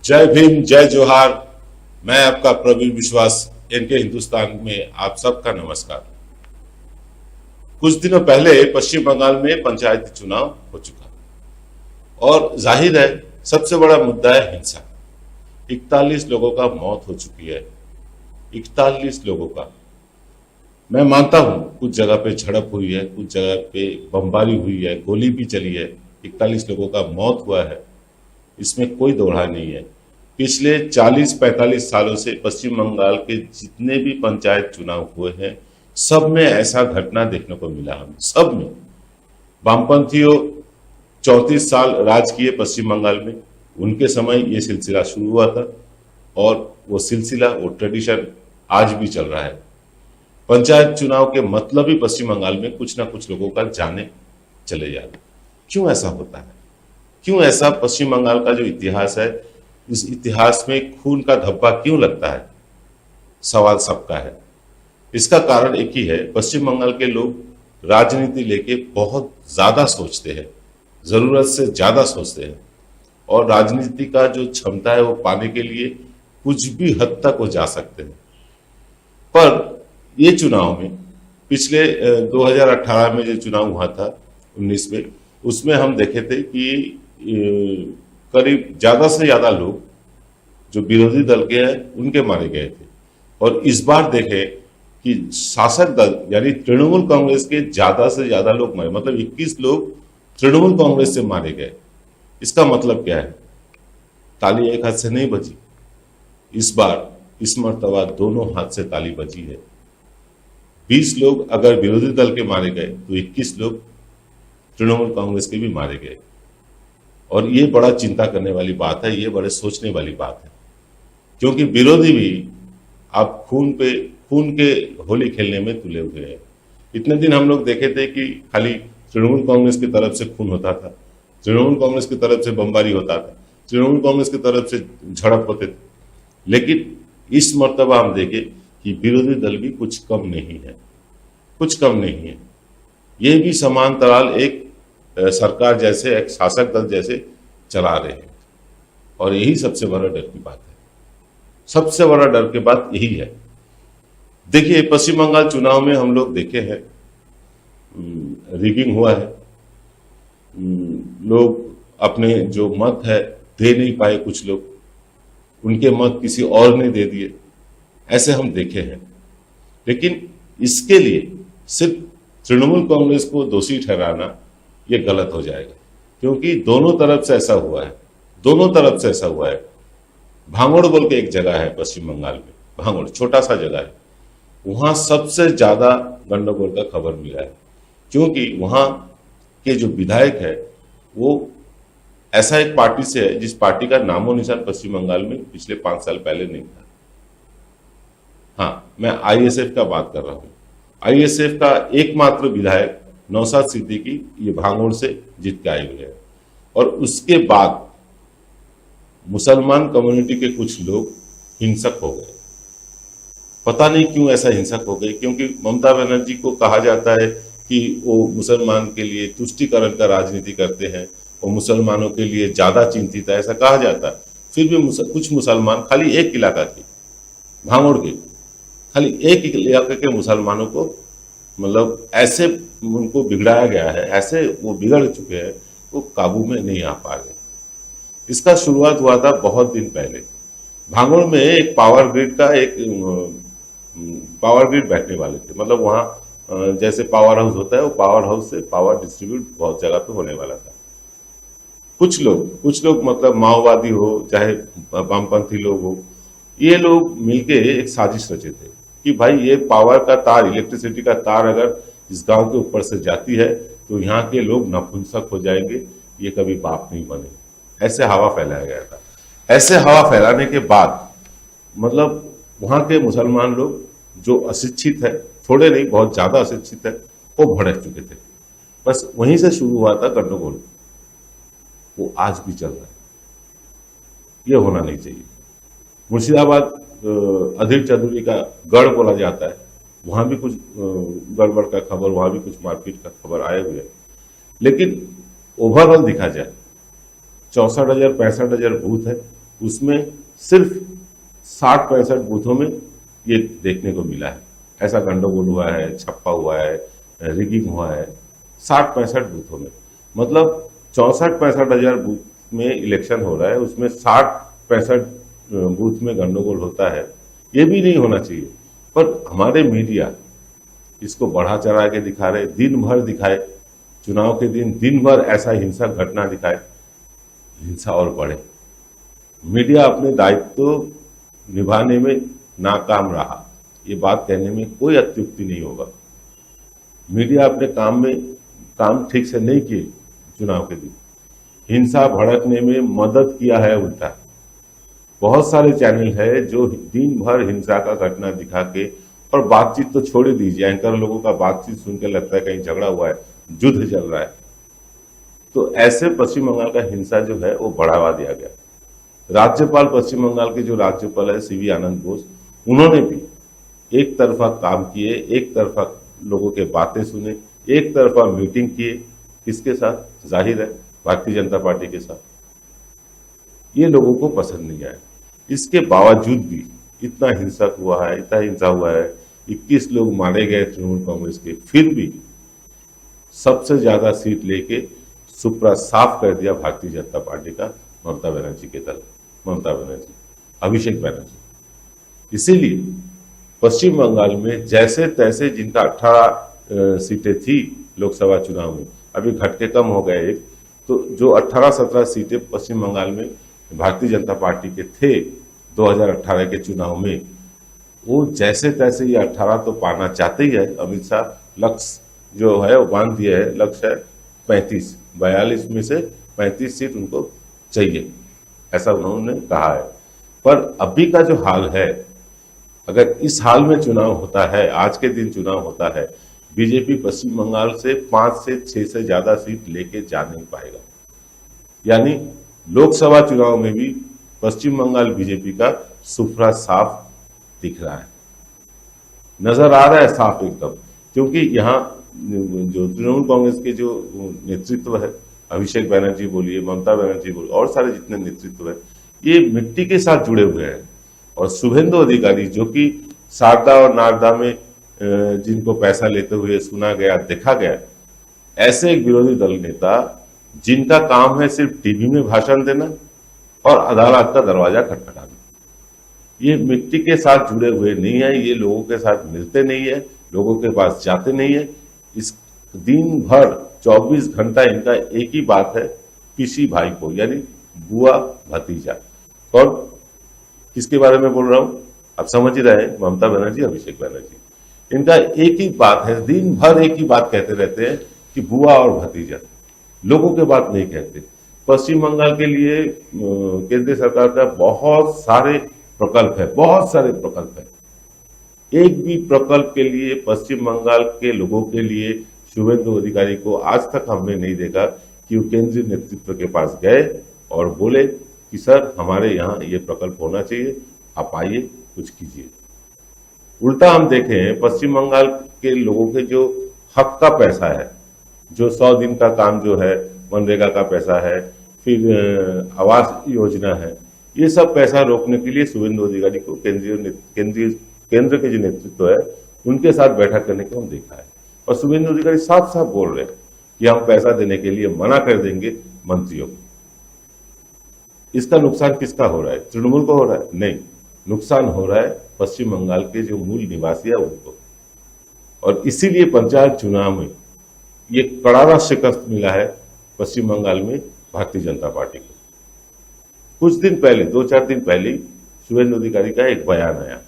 जय भीम, जय जोहार। मैं आपका प्रवीण विश्वास, इनके हिंदुस्तान में आप सबका नमस्कार। कुछ दिनों पहले पश्चिम बंगाल में पंचायती चुनाव हो चुका और जाहिर है सबसे बड़ा मुद्दा है हिंसा। 41 लोगों का मौत हो चुकी है। 41 लोगों का। मैं मानता हूं कुछ जगह पे झड़प हुई है, कुछ जगह पे बमबारी हुई है, गोली भी चली है। 41 लोगों का मौत हुआ है, इसमें कोई दो राय नहीं है। पिछले 40-45 सालों से पश्चिम बंगाल के जितने भी पंचायत चुनाव हुए हैं, सब में ऐसा घटना देखने को मिला। हमें सब में वामपंथियों 34 साल राज किए पश्चिम बंगाल में, उनके समय ये सिलसिला शुरू हुआ था और वो सिलसिला, वो ट्रेडिशन आज भी चल रहा है। पंचायत चुनाव के मतलब ही पश्चिम बंगाल में कुछ ना कुछ लोगों का जाने चले जाना। क्यों ऐसा होता है? क्यों ऐसा? पश्चिम बंगाल का जो इतिहास है, इस इतिहास में खून का धब्बा क्यों लगता है? सवाल सबका है। इसका कारण एक ही है, पश्चिम बंगाल के लोग राजनीति लेके बहुत ज्यादा सोचते हैं, जरूरत से ज्यादा सोचते हैं और राजनीति का जो क्षमता है वो पाने के लिए कुछ भी हद तक वो जा सकते हैं। पर ये चुनाव में पिछले 2018 में जो चुनाव हुआ था 19 में, उसमें हम देखे थे कि करीब ज्यादा से ज्यादा लोग जो विरोधी दल के हैं उनके मारे गए थे। और इस बार देखे कि शासक दल यानी तृणमूल कांग्रेस के ज्यादा से ज्यादा लोग मारे, मतलब 21 लोग तृणमूल कांग्रेस से मारे गए। इसका मतलब क्या है? ताली एक हाथ से नहीं बजी। इस बार इस मर्तबा दोनों हाथ से ताली बजी है। 20 लोग अगर विरोधी दल के मारे गए तो 21 लोग तृणमूल कांग्रेस के भी मारे गए। और ये बड़ा चिंता करने वाली बात है, ये बड़े सोचने वाली बात है, क्योंकि विरोधी भी आप खून के होली खेलने में तुले हुए हैं। इतने दिन हम लोग देखे थे कि खाली तृणमूल कांग्रेस की तरफ से खून होता था, तृणमूल कांग्रेस की तरफ से बमबारी होता था, तृणमूल कांग्रेस की तरफ से झड़प होते थे। लेकिन इस मर्तबा हम देखें कि विरोधी दल भी कुछ कम नहीं है, कुछ कम नहीं है। ये भी समांतराल एक सरकार जैसे, एक शासक दल जैसे चला रहे हैं। और यही सबसे बड़ा डर की बात है। सबसे बड़ा डर की बात यही है। देखिए, पश्चिम बंगाल चुनाव में हम लोग देखे हैं रिगिंग हुआ है। लोग अपने जो मत है दे नहीं पाए, कुछ लोग उनके मत किसी और ने दे दिए, ऐसे हम देखे हैं। लेकिन इसके लिए सिर्फ तृणमूल कांग्रेस को दोषी ठहराना ये गलत हो जाएगा, क्योंकि दोनों तरफ से ऐसा हुआ है, दोनों तरफ से ऐसा हुआ है। भांगड़ बोल के एक जगह है पश्चिम बंगाल में, भांगड़ छोटा सा जगह है, वहां सबसे ज्यादा गंडगोल का खबर मिला है, क्योंकि वहां के जो विधायक है वो ऐसा एक पार्टी से है जिस पार्टी का नामो निशान पश्चिम बंगाल में पिछले 5 साल पहले नहीं था। हाँ, मैं आईएसएफ का बात कर रहा हूं। आईएसएफ का एकमात्र विधायक नौशाद सिद्दीकी ये भांगड़ से जीत के आए हुए हैं। और उसके बाद मुसलमान कम्युनिटी के कुछ लोग हिंसक हो गए। पता नहीं क्यों ऐसा हिंसक हो गए, क्योंकि ममता बनर्जी को कहा जाता है कि वो मुसलमान के लिए तुष्टीकरण का राजनीति करते हैं, वो मुसलमानों के लिए ज्यादा चिंतित है, ऐसा कहा जाता है। फिर भी कुछ मुसलमान, खाली एक इलाका के, भांगड़ के खाली एक इलाके के मुसलमानों को मतलब ऐसे उनको बिगड़ाया गया है, ऐसे वो बिगड़ चुके हैं, वो काबू में नहीं आ पा रहे। इसका शुरुआत हुआ था बहुत दिन पहले। भांगड़ में एक पावर ग्रिड बैठने वाले थे, मतलब वहां जैसे पावर हाउस होता है, वो पावर हाउस से पावर डिस्ट्रीब्यूट बहुत जगह पे होने वाला था। कुछ लोग मतलब माओवादी हो चाहे वामपंथी लोग हो, ये लोग मिलके एक साजिश रचे थे कि भाई ये पावर का तार, इलेक्ट्रिसिटी का तार अगर इस गांव के ऊपर से जाती है तो यहाँ के लोग नपुंसक हो जाएंगे, ये कभी बाप नहीं बने। ऐसे हवा फैलाया गया था। ऐसे हवा फैलाने के बाद मतलब वहां के मुसलमान लोग जो अशिक्षित है, थोड़े नहीं बहुत ज्यादा अशिक्षित है, वो भड़क चुके थे। बस वहीं से शुरू हुआ था गंडगोल। वो आज भी चल रहा है। ये होना नहीं चाहिए। मुर्शिदाबाद अधीर चौधरी का गढ़ बोला जाता है, वहां भी कुछ गड़बड़ का खबर, वहां भी कुछ मारपीट का खबर आए हुए है। लेकिन ओवरऑल देखा जाए 64,000 65,000 बूथ है, उसमें सिर्फ 60-65 बूथों में ये देखने को मिला है। ऐसा गंडगोल हुआ है, छप्पा हुआ है, रिगिंग हुआ है 60-65 बूथों में। मतलब 64-65 हजार बूथ में इलेक्शन हो रहा है, उसमें 60-65 बूथ में गंडगोल होता है। ये भी नहीं होना चाहिए, पर हमारे मीडिया इसको बढ़ा चढ़ा के दिखा रहे, दिन भर दिखाए, चुनाव के दिन भर ऐसा हिंसक घटना दिखाए, हिंसा और बढ़े। मीडिया अपने दायित्व निभाने में नाकाम रहा, ये बात कहने में कोई अत्युक्ति नहीं होगा। मीडिया अपने काम ठीक से नहीं किए। चुनाव के दिन हिंसा भड़कने में मदद किया है उल्टा। बहुत सारे चैनल है जो दिन भर हिंसा का घटना दिखा के, और बातचीत तो छोड़ ही दीजिए, एंकर लोगों का बातचीत सुनकर लगता है कहीं झगड़ा हुआ है, युद्ध चल रहा है। तो ऐसे पश्चिम बंगाल का हिंसा जो है वो बढ़ावा दिया गया। राज्यपाल पश्चिम बंगाल के जो राज्यपाल है सीवी आनंद बोस, उन्होंने भी एक तरफा काम किए, एक तरफा लोगों के बातें सुने, एक तरफा मीटिंग किए। किसके साथ? जाहिर है भारतीय जनता पार्टी के साथ। ये लोगों को पसंद नहीं आया। इसके बावजूद भी इतना हिंसक हुआ है, इतना हिंसा हुआ है, 21 लोग मारे गए तृणमूल कांग्रेस के, फिर भी सबसे ज्यादा सीट लेके सुप्रा साफ कर दिया भारतीय जनता पार्टी का ममता बनर्जी के दल, ममता बनर्जी, अभिषेक बनर्जी। इसीलिए पश्चिम बंगाल में जैसे तैसे जिनका 18 सीटें थी लोकसभा चुनाव में, अभी घट के कम हो गए एक, तो जो 18-17 सीटें पश्चिम बंगाल में भारतीय जनता पार्टी के थे 2018 के चुनाव में, वो जैसे तैसे ये 18 तो पाना चाहते ही है। अमित शाह लक्ष्य जो है वो बांध दिया है, लक्ष्य है 42 में से 35 सीट उनको चाहिए, ऐसा उन्होंने कहा है। पर अभी का जो हाल है, अगर इस हाल में चुनाव होता है, आज के दिन चुनाव होता है, बीजेपी पश्चिम बंगाल से 5 से 6 से ज्यादा सीट लेके जा नहीं पाएगा। यानी लोकसभा चुनाव में भी पश्चिम बंगाल बीजेपी का सुफरा साफ दिख रहा है, नजर आ रहा है साफ एकदम। क्योंकि यहाँ जो तृणमूल कांग्रेस के जो नेतृत्व है, अभिषेक बनर्जी बोलिए, ममता बनर्जी बोलिए, और सारे जितने नेतृत्व है, ये मिट्टी के साथ जुड़े हुए हैं। और शुभेंदु अधिकारी जो कि शारदा और नारदा में जिनको पैसा लेते हुए सुना गया, देखा गया, ऐसे एक विरोधी दल नेता जिनका काम है सिर्फ टीवी में भाषण देना और अदालत का दरवाजा खटखटाना, ये मिट्टी के साथ जुड़े हुए नहीं है, ये लोगों के साथ मिलते नहीं है, लोगों के पास जाते नहीं है। इस दिन भर 24 घंटा इनका एक ही बात है, किसी भाई को, यानी बुआ भतीजा। और किसके बारे में बोल रहा हूं आप समझ ही रहे हैं, ममता बनर्जी, अभिषेक बनर्जी। इनका एक ही बात है, दिन भर एक ही बात कहते रहते हैं कि बुआ और भतीजा, लोगों के बात नहीं कहते। पश्चिम बंगाल के लिए केंद्र सरकार का बहुत सारे प्रकल्प है, बहुत सारे प्रकल्प है। एक भी प्रकल्प के लिए पश्चिम बंगाल के लोगों के लिए शुभेंदु अधिकारी को आज तक हमने नहीं देखा कि वो केंद्रीय नेतृत्व के पास गए और बोले कि सर हमारे यहाँ ये प्रकल्प होना चाहिए, आप आइए कुछ कीजिए। उल्टा हम देखें, पश्चिम बंगाल के लोगों के जो हक का पैसा है, जो 100 दिन का काम जो है, मनरेगा का पैसा है, फिर आवास योजना है, ये सब पैसा रोकने के लिए शुभेंदु अधिकारी को केंद्र के जो नेतृत्व है उनके साथ बैठक करने को हम देखा है। और शुभेंदु अधिकारी साफ साफ बोल रहे हैं कि हम पैसा देने के लिए मना कर देंगे मंत्रियों को। इसका नुकसान किसका हो रहा है? तृणमूल को हो रहा है? नहीं, नुकसान हो रहा है पश्चिम बंगाल के जो मूल निवासी है उनको। और इसीलिए पंचायत चुनाव में ये करारा शिकस्त मिला है पश्चिम बंगाल में भारतीय जनता पार्टी को। कुछ दिन पहले, 2-4 दिन पहले शुभेंदु अधिकारी का एक बयान आया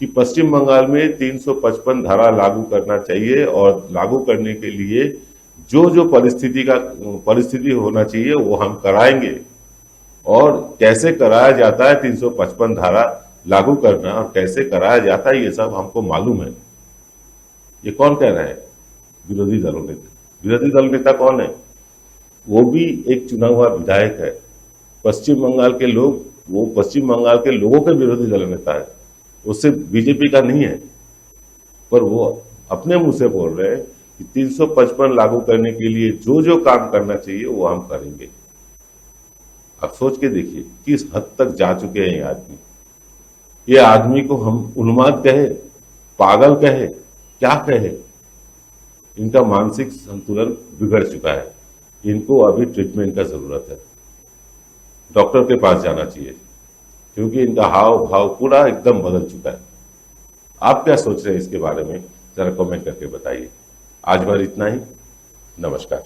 कि पश्चिम बंगाल में 355 धारा लागू करना चाहिए और लागू करने के लिए जो जो परिस्थिति होना चाहिए वो हम कराएंगे। और कैसे कराया जाता है 355 धारा लागू करना और कैसे कराया जाता है ये सब हमको मालूम है। ये कौन कह रहा है? विरोधी दल नेता। विरोधी दल नेता कौन है? वो भी एक चुना हुआ विधायक है। पश्चिम बंगाल के लोग, वो पश्चिम बंगाल के लोगों के विरोधी दल नेता है, उससे बीजेपी का नहीं है। पर वो अपने मुंह से बोल रहे हैं कि 355 लागू करने के लिए जो जो काम करना चाहिए वो हम करेंगे। आप सोच के देखिए किस हद तक जा चुके हैं ये आदमी को हम उन्माद कहे, पागल कहे, क्या कहे। इनका मानसिक संतुलन बिगड़ चुका है, इनको अभी ट्रीटमेंट का जरूरत है, डॉक्टर के पास जाना चाहिए, क्योंकि इनका हाव भाव पूरा एकदम बदल चुका है। आप क्या सोच रहे हैं इसके बारे में, जरा कमेंट करके बताइए। आज भर इतना ही। नमस्कार।